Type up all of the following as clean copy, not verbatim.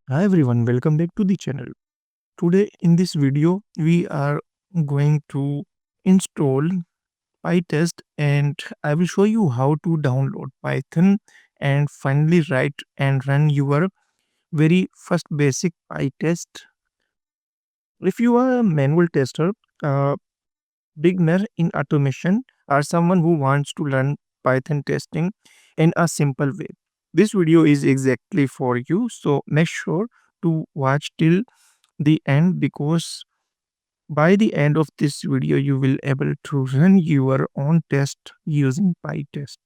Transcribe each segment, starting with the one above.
Hi everyone, welcome back to the channel. Today in this video we are going to install Pytest and I will show you how to download Python and finally write and run your very first basic Pytest. If you are a manual tester, a beginner in automation, or someone who wants to learn Python testing in a simple way, this video is exactly for you. So make sure to watch till the end, because by the end of this video you will able to run your own test using Pytest.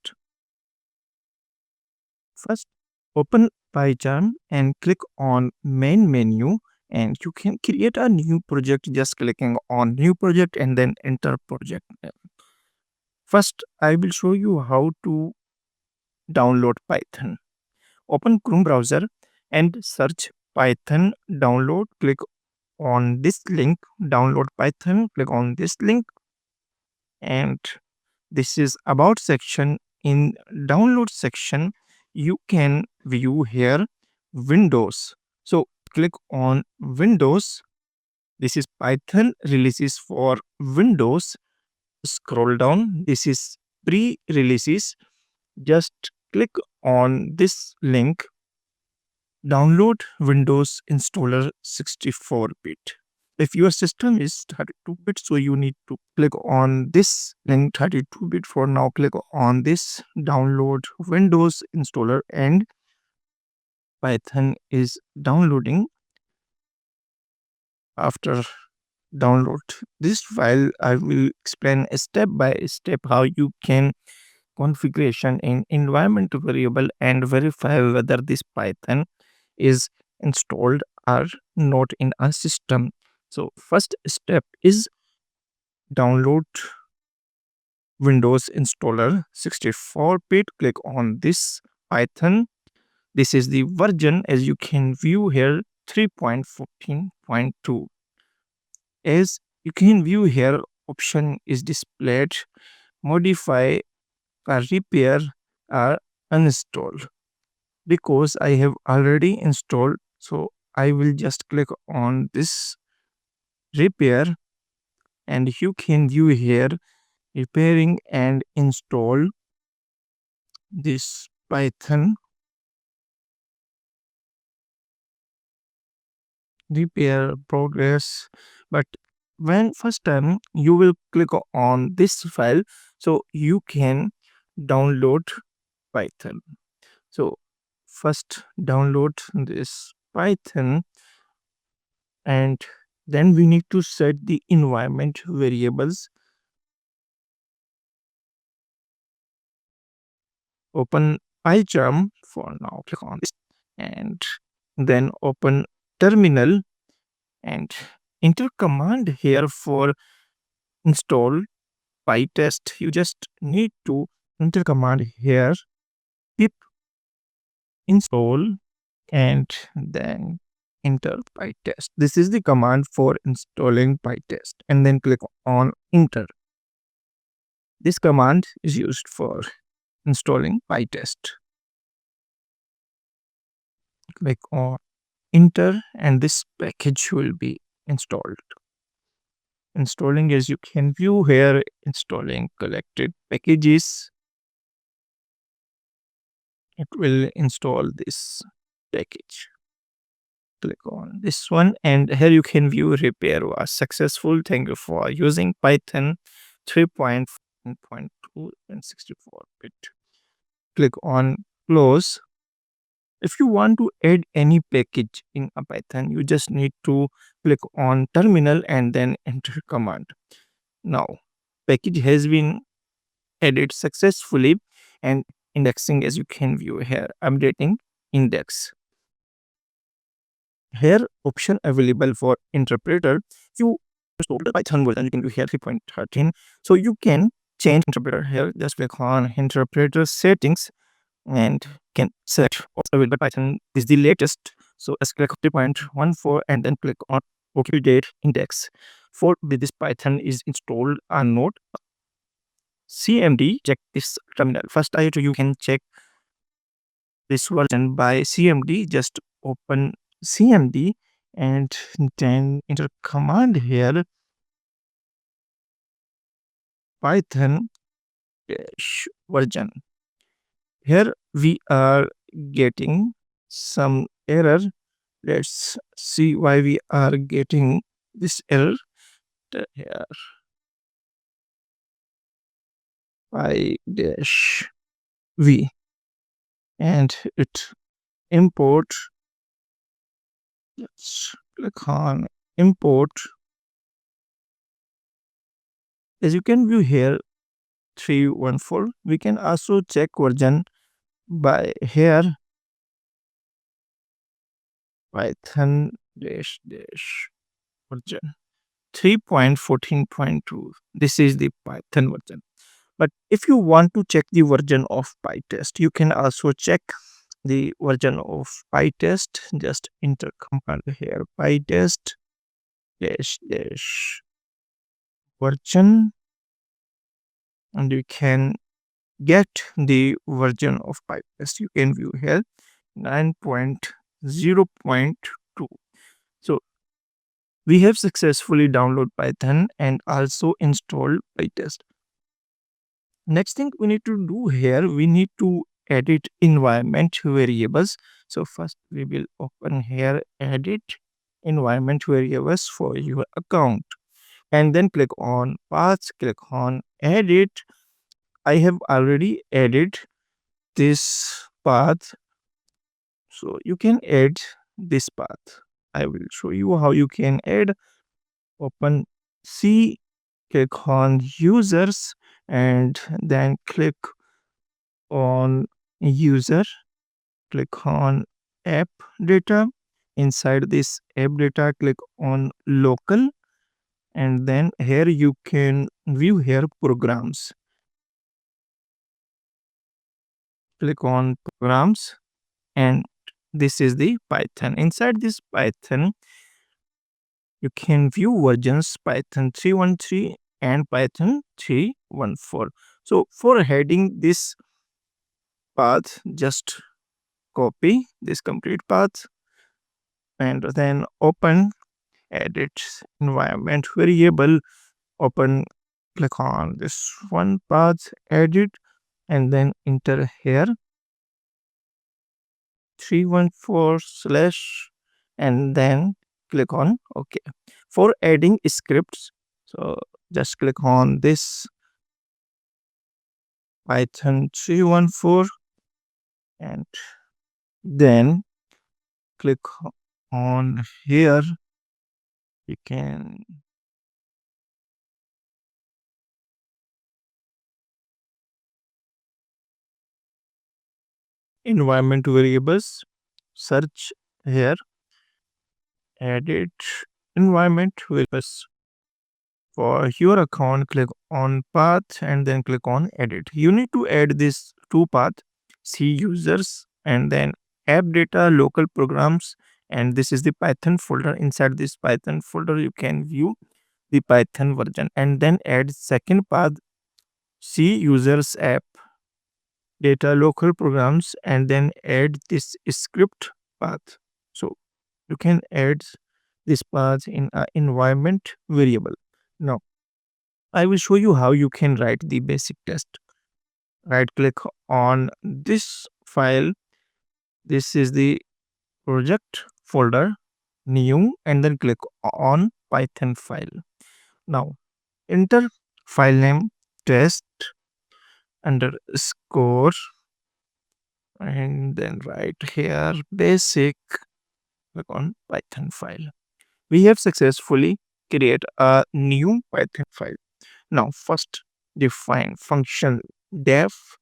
First, open PyCharm and click on main menu, and you can create a new project just clicking on new project and then enter project name. First, I will show you how to download Python. Open Chrome browser and search Python download. Click on this link, download Python. Click on this link, and this is about section. In download section you can view here Windows. So click on Windows. This is Python releases for Windows. Scroll down, this is pre-releases. Just click on this link, download Windows installer 64-bit. If your system is 32-bit, so you need to click on this link 32-bit. For now, click on this download Windows installer, and Python is downloading. After download this file, I will explain step by step how you can configuration in environment variable and verify whether this Python is installed or not in a system. So first step is download Windows installer 64-bit. Click on this Python. This is the version, as you can view here, 3.14.2. As you can view here, option is displayed: modify or repair or uninstall. Because I have already installed, so I will just click on this repair, and you can view here repairing and install this Python repair progress. But when first time you will click on this file, so you can download Python. So first download this Python, and then we need to set the environment variables. Open PyCharm. For now, click on this, and then open terminal and enter command here for install Pytest. You just need to enter command here, pip install, and then enter Pytest. This is the command for installing Pytest, and then click on enter. This command is used for installing Pytest. Click on enter, and this package will be installed. Installing, as you can view here, installing collected packages. It will install this package. Click on this one, and here you can view repair was successful. Thank you for using Python 3.1.2 and 64-bit. Click on close. If you want to add any package in a Python, you just need to click on terminal and then enter command. Now, package has been added successfully, and indexing, as you can view here, updating index. Here option available for interpreter. If you install the Python version, you can do here 3.13. So you can change interpreter here. Just click on interpreter settings and can select available Python is the latest. So let's click 3.14 and then click on OK date index. For this Python is installed or not. CMD, check this terminal. First, you can check this version by CMD. Just open cmd and then enter command here python version. Here we are getting some error. Let's see why we are getting this error. Here py dash v and it import. Let's click on import. As you can view here 314. We can also check version by here python dash dash version 3.14.2. This is the python version. But if you want to check the version of Pytest, you can also check the version of Pytest. Just enter command here Pytest dash dash version, and you can get the version of Pytest. You can view here 9.0.2. So we have successfully downloaded Python and also installed Pytest. Next thing we need to do here, we need to edit environment variables. So first we will open here edit environment variables for your account and then click on paths, click on edit. I have already added this path, so you can add this path. I will show you how you can add. Open C, click on users and then click on user, click on app data. Inside this app data, click on local, and then here you can view here programs. Click on programs, and this is the Python. Inside this Python, you can view versions Python 3.13 and Python 3.14. So for heading this path, just copy this complete path and then open edit environment variable. Open, click on this one path, edit, and then enter here 314 slash, and then click on OK. For adding scripts, so just click on this Python 314 and then click on here. You can environment variables, search here, edit environment variables. For your account, click on path and then click on edit. You need to add this two path, C users and then app data, local programs, and this is the Python folder. Inside this Python folder, you can view the Python version and then add second path, C users app data, local programs, and then add this script path. So you can add this path in an environment variable. Now I will show you how you can write the basic test. Right click on this file. This is the project folder, new, and then click on Python file. Now enter file name test underscore and then write here basic. Click on Python file. We have successfully created a new Python file. Now first define function def.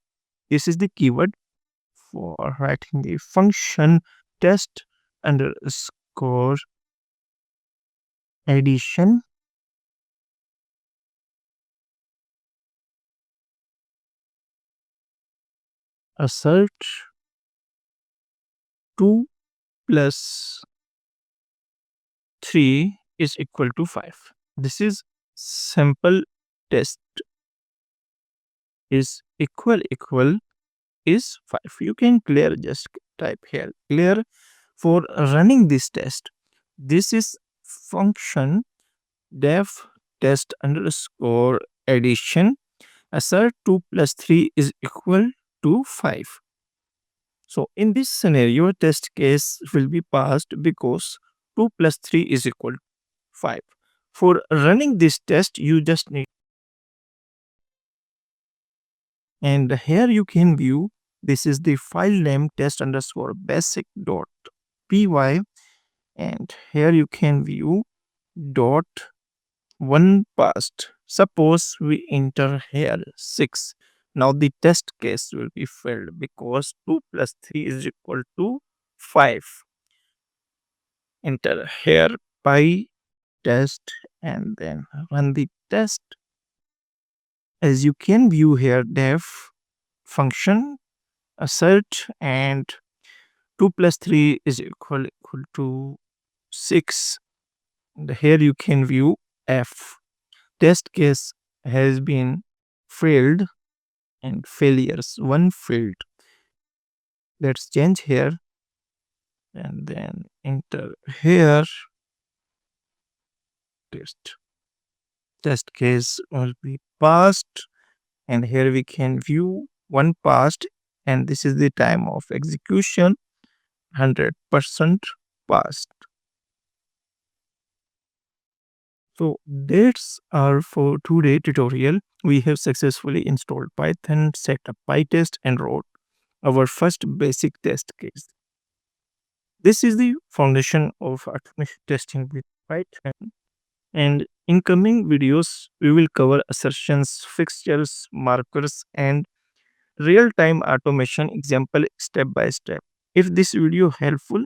This is the keyword for writing the function test underscore addition assert 2 plus 3 is equal to 5. This is simple test is equal is 5. You can clear, just type here clear For running this test, this is function def test underscore addition assert 2 plus 3 is equal to 5. So in this scenario, test case will be passed because 2 plus 3 is equal to 5. For running this test, you just need, and here you can view, this is the file name test underscore basic dot py, and here you can view dot one passed. Suppose we enter here 6. Now the test case will be failed because 2 plus 3 is equal to 5. Enter here pi test and then run the test. As you can view here, def function assert and 2 plus 3 is equal to 6. And here you can view f. Test case has been failed and failures one failed. Let's change here and then enter here test case will be passed, and here we can view one passed, and this is the time of execution 100% passed. So that's our for today tutorial. We have successfully installed Python, set up Pytest, and wrote our first basic test case. This is the foundation of automation testing with Python. And in coming videos, we will cover assertions, fixtures, markers, and real-time automation example step by step. If this video helpful,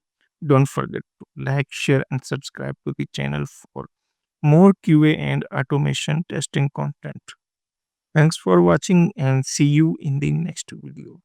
don't forget to like, share, and subscribe to the channel for more QA and automation testing content. Thanks for watching and see you in the next video.